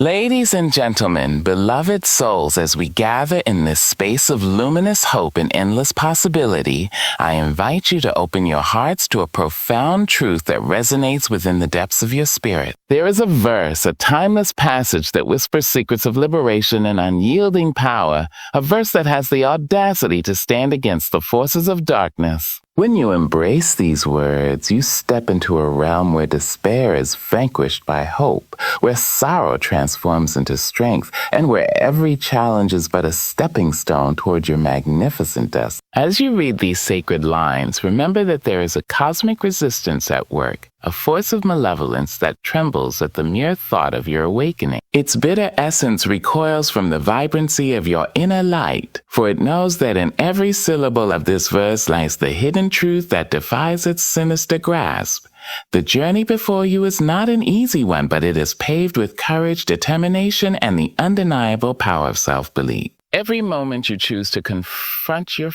Ladies and gentlemen, beloved souls, as we gather in this space of luminous hope and endless possibility, I invite you to open your hearts to a profound truth that resonates within the depths of your spirit. There is a verse, a timeless passage that whispers secrets of liberation and unyielding power, a verse that has the audacity to stand against the forces of darkness. When you embrace these words, you step into a realm where despair is vanquished by hope, where sorrow transforms into strength, and where every challenge is but a stepping stone toward your magnificent destiny. As you read these sacred lines, remember that there is a cosmic resistance at work, a force of malevolence that trembles at the mere thought of your awakening. Its bitter essence recoils from the vibrancy of your inner light, for it knows that in every syllable of this verse lies the hidden truth that defies its sinister grasp. The journey before you is not an easy one, but it is paved with courage, determination, and the undeniable power of self-belief. Every moment you choose to confront your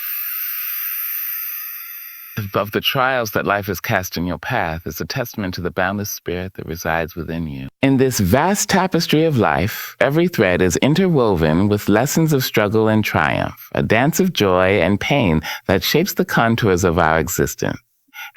of the trials that life has cast in your path is a testament to the boundless spirit that resides within you. In this vast tapestry of life, every thread is interwoven with lessons of struggle and triumph, a dance of joy and pain that shapes the contours of our existence.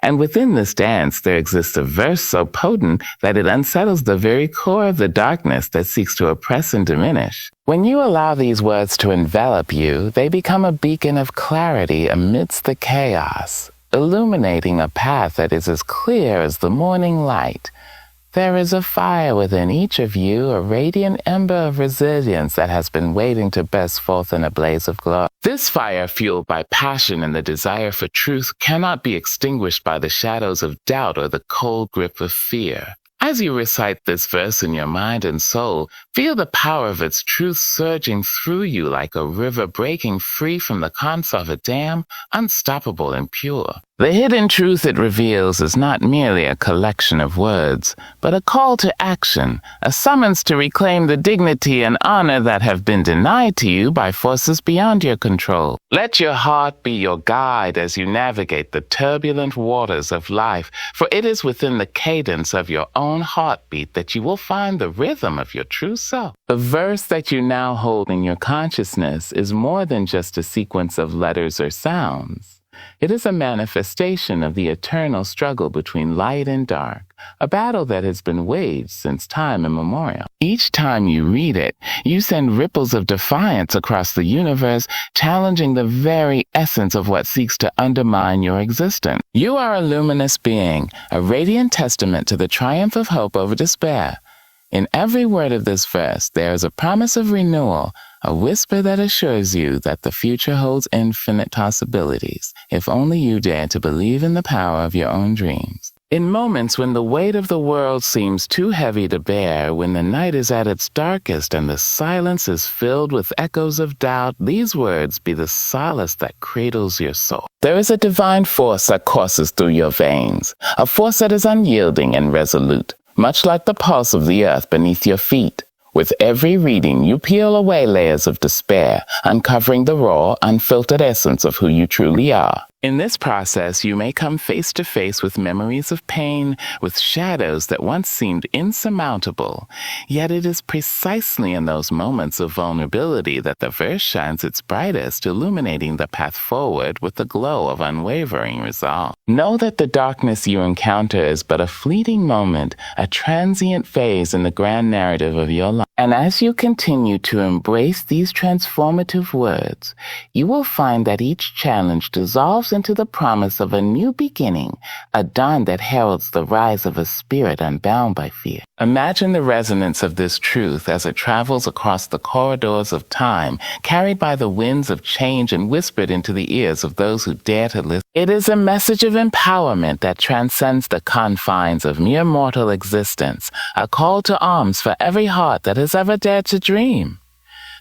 And within this dance, there exists a verse so potent that it unsettles the very core of the darkness that seeks to oppress and diminish. When you allow these words to envelop you, they become a beacon of clarity amidst the chaos, illuminating a path that is as clear as the morning light. There is a fire within each of you, a radiant ember of resilience that has been waiting to burst forth in a blaze of glory. This fire, fueled by passion and the desire for truth, cannot be extinguished by the shadows of doubt or the cold grip of fear. As you recite this verse in your mind and soul, feel the power of its truth surging through you like a river breaking free from the confines of a dam, unstoppable and pure. The hidden truth it reveals is not merely a collection of words, but a call to action, a summons to reclaim the dignity and honor that have been denied to you by forces beyond your control. Let your heart be your guide as you navigate the turbulent waters of life, for it is within the cadence of your own heartbeat that you will find the rhythm of your true self. The verse that you now hold in your consciousness is more than just a sequence of letters or sounds. It is a manifestation of the eternal struggle between light and dark, a battle that has been waged since time immemorial. Each time you read it, you send ripples of defiance across the universe, challenging the very essence of what seeks to undermine your existence. You are a luminous being, a radiant testament to the triumph of hope over despair. In every word of this verse, there is a promise of renewal, a whisper that assures you that the future holds infinite possibilities, if only you dare to believe in the power of your own dreams. In moments when the weight of the world seems too heavy to bear, when the night is at its darkest and the silence is filled with echoes of doubt, these words be the solace that cradles your soul. There is a divine force that courses through your veins, a force that is unyielding and resolute, much like the pulse of the earth beneath your feet. With every reading, you peel away layers of despair, uncovering the raw, unfiltered essence of who you truly are. In this process, you may come face to face with memories of pain, with shadows that once seemed insurmountable. Yet it is precisely in those moments of vulnerability that the verse shines its brightest, illuminating the path forward with the glow of unwavering resolve. Know that the darkness you encounter is but a fleeting moment, a transient phase in the grand narrative of your life. And as you continue to embrace these transformative words, you will find that each challenge dissolves into the promise of a new beginning, a dawn that heralds the rise of a spirit unbound by fear. Imagine the resonance of this truth as it travels across the corridors of time, carried by the winds of change and whispered into the ears of those who dare to listen. It is a message of empowerment that transcends the confines of mere mortal existence, a call to arms for every heart that has ever dared to dream.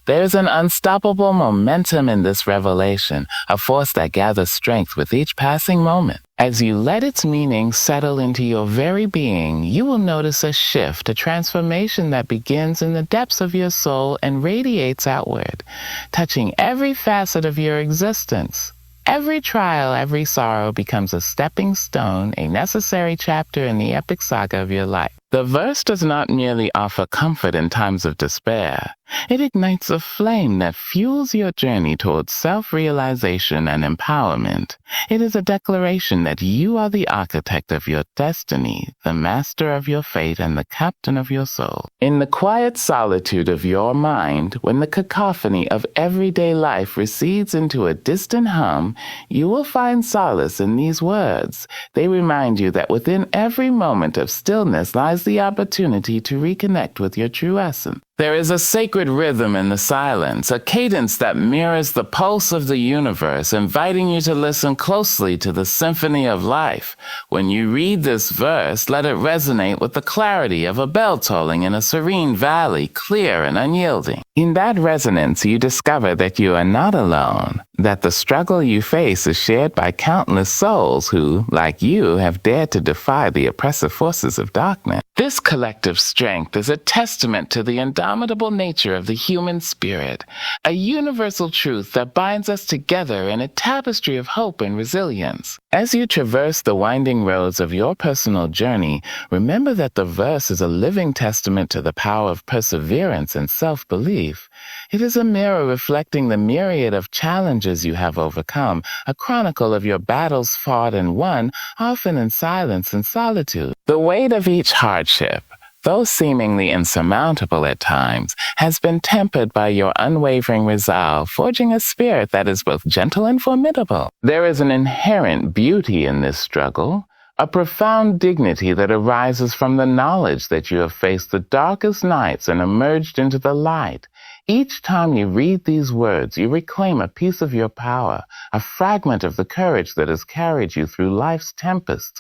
There is an unstoppable momentum in this revelation, a force that gathers strength with each passing moment. As you let its meaning settle into your very being, you will notice a shift, a transformation that begins in the depths of your soul and radiates outward, touching every facet of your existence. Every trial, every sorrow becomes a stepping stone, a necessary chapter in the epic saga of your life. The verse does not merely offer comfort in times of despair. It ignites a flame that fuels your journey towards self-realization and empowerment. It is a declaration that you are the architect of your destiny, the master of your fate, and the captain of your soul. In the quiet solitude of your mind, when the cacophony of everyday life recedes into a distant hum, you will find solace in these words. They remind you that within every moment of stillness lies the opportunity to reconnect with your true essence. There is a sacred rhythm in the silence, a cadence that mirrors the pulse of the universe, inviting you to listen closely to the symphony of life. When you read this verse, let it resonate with the clarity of a bell tolling in a serene valley, clear and unyielding. In that resonance, you discover that you are not alone, that the struggle you face is shared by countless souls who, like you, have dared to defy the oppressive forces of darkness. This collective strength is a testament to the indomitable nature of the human spirit, a universal truth that binds us together in a tapestry of hope and resilience. As you traverse the winding roads of your personal journey, remember that the verse is a living testament to the power of perseverance and self-belief. It is a mirror reflecting the myriad of challenges you have overcome, a chronicle of your battles fought and won, often in silence and solitude. The weight of each hardship, though seemingly insurmountable at times, has been tempered by your unwavering resolve, forging a spirit that is both gentle and formidable. There is an inherent beauty in this struggle, a profound dignity that arises from the knowledge that you have faced the darkest nights and emerged into the light. Each time you read these words, you reclaim a piece of your power, a fragment of the courage that has carried you through life's tempests.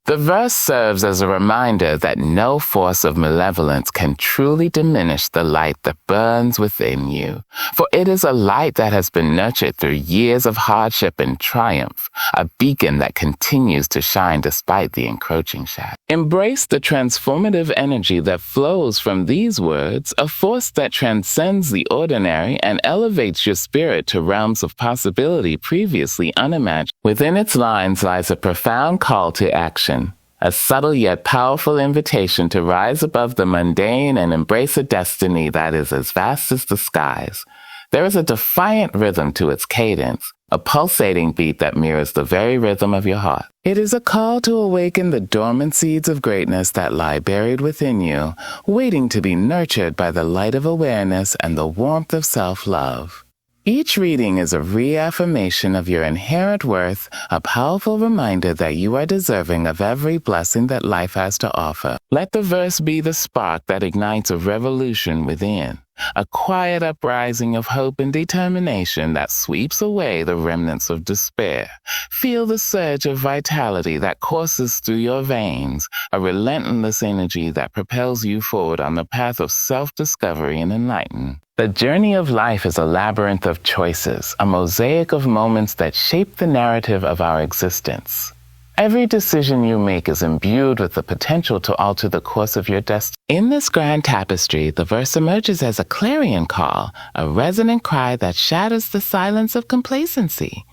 The verse serves as a reminder that no force of malevolence can truly diminish the light that burns within you, for it is a light that has been nurtured through years of hardship and triumph, a beacon that continues to shine despite the encroaching shadow. Embrace the transformative energy that flows from these words, a force that transcends the ordinary and elevates your spirit to realms of possibility previously unimagined. Within its lines lies a profound call to action, a subtle yet powerful invitation to rise above the mundane and embrace a destiny that is as vast as the skies. There is a defiant rhythm to its cadence, a pulsating beat that mirrors the very rhythm of your heart. It is a call to awaken the dormant seeds of greatness that lie buried within you, waiting to be nurtured by the light of awareness and the warmth of self-love. Each reading is a reaffirmation of your inherent worth, a powerful reminder that you are deserving of every blessing that life has to offer. Let the verse be the spark that ignites a revolution within, a quiet uprising of hope and determination that sweeps away the remnants of despair. Feel the surge of vitality that courses through your veins, a relentless energy that propels you forward on the path of self-discovery and enlightenment. The journey of life is a labyrinth of choices, a mosaic of moments that shape the narrative of our existence. Every decision you make is imbued with the potential to alter the course of your destiny. In this grand tapestry, the verse emerges as a clarion call, a resonant cry that shatters the silence of complacency.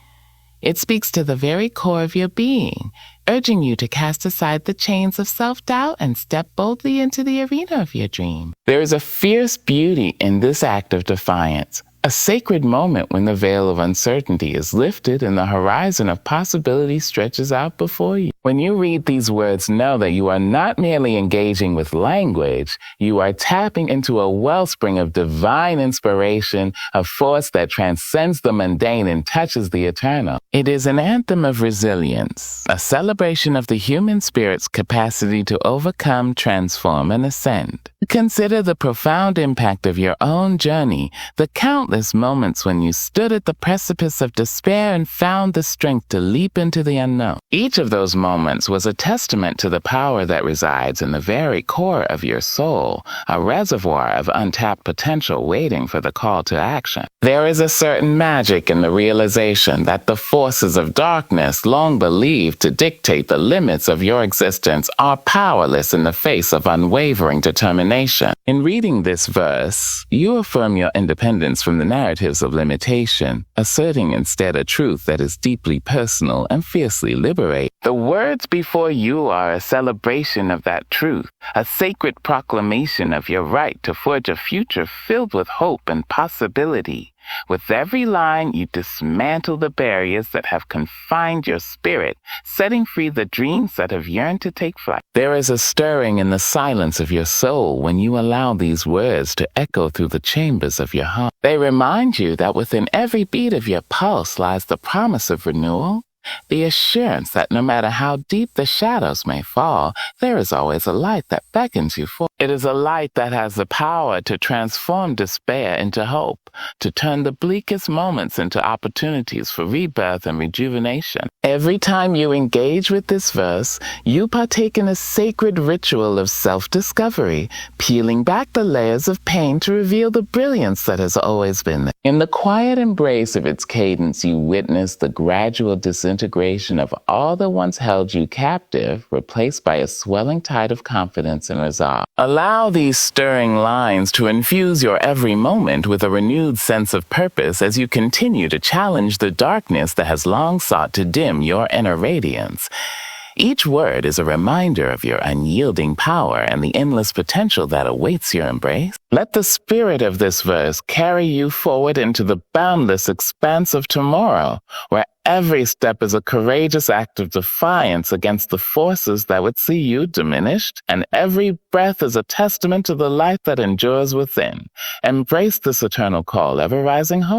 It speaks to the very core of your being, urging you to cast aside the chains of self-doubt and step boldly into the arena of your dream. There is a fierce beauty in this act of defiance, a sacred moment when the veil of uncertainty is lifted and the horizon of possibility stretches out before you. When you read these words, know that you are not merely engaging with language, you are tapping into a wellspring of divine inspiration, a force that transcends the mundane and touches the eternal. It is an anthem of resilience, a celebration of the human spirit's capacity to overcome, transform, and ascend. Consider the profound impact of your own journey, the countless moments when you stood at the precipice of despair and found the strength to leap into the unknown. Each of those moments was a testament to the power that resides in the very core of your soul, a reservoir of untapped potential waiting for the call to action. There is a certain magic in the realization that the forces of darkness, long believed to dictate the limits of your existence, are powerless in the face of unwavering determination. In reading this verse, you affirm your independence from the narratives of limitation, asserting instead a truth that is deeply personal and fiercely liberating. The words before you are a celebration of that truth, a sacred proclamation of your right to forge a future filled with hope and possibility. With every line, you dismantle the barriers that have confined your spirit, setting free the dreams that have yearned to take flight. There is a stirring in the silence of your soul when you allow these words to echo through the chambers of your heart. They remind you that within every beat of your pulse lies the promise of renewal, the assurance that no matter how deep the shadows may fall, there is always a light that beckons you forward. It is a light that has the power to transform despair into hope, to turn the bleakest moments into opportunities for rebirth and rejuvenation. Every time you engage with this verse, you partake in a sacred ritual of self-discovery, peeling back the layers of pain to reveal the brilliance that has always been there. In the quiet embrace of its cadence, you witness the gradual disintegration of all that once held you captive, replaced by a swelling tide of confidence and resolve. Allow these stirring lines to infuse your every moment with a renewed sense of purpose as you continue to challenge the darkness that has long sought to dim your inner radiance. Each word is a reminder of your unyielding power and the endless potential that awaits your embrace. Let the spirit of this verse carry you forward into the boundless expanse of tomorrow, where every step is a courageous act of defiance against the forces that would see you diminished, and every breath is a testament to the light that endures within. Embrace this eternal call, ever-rising hope.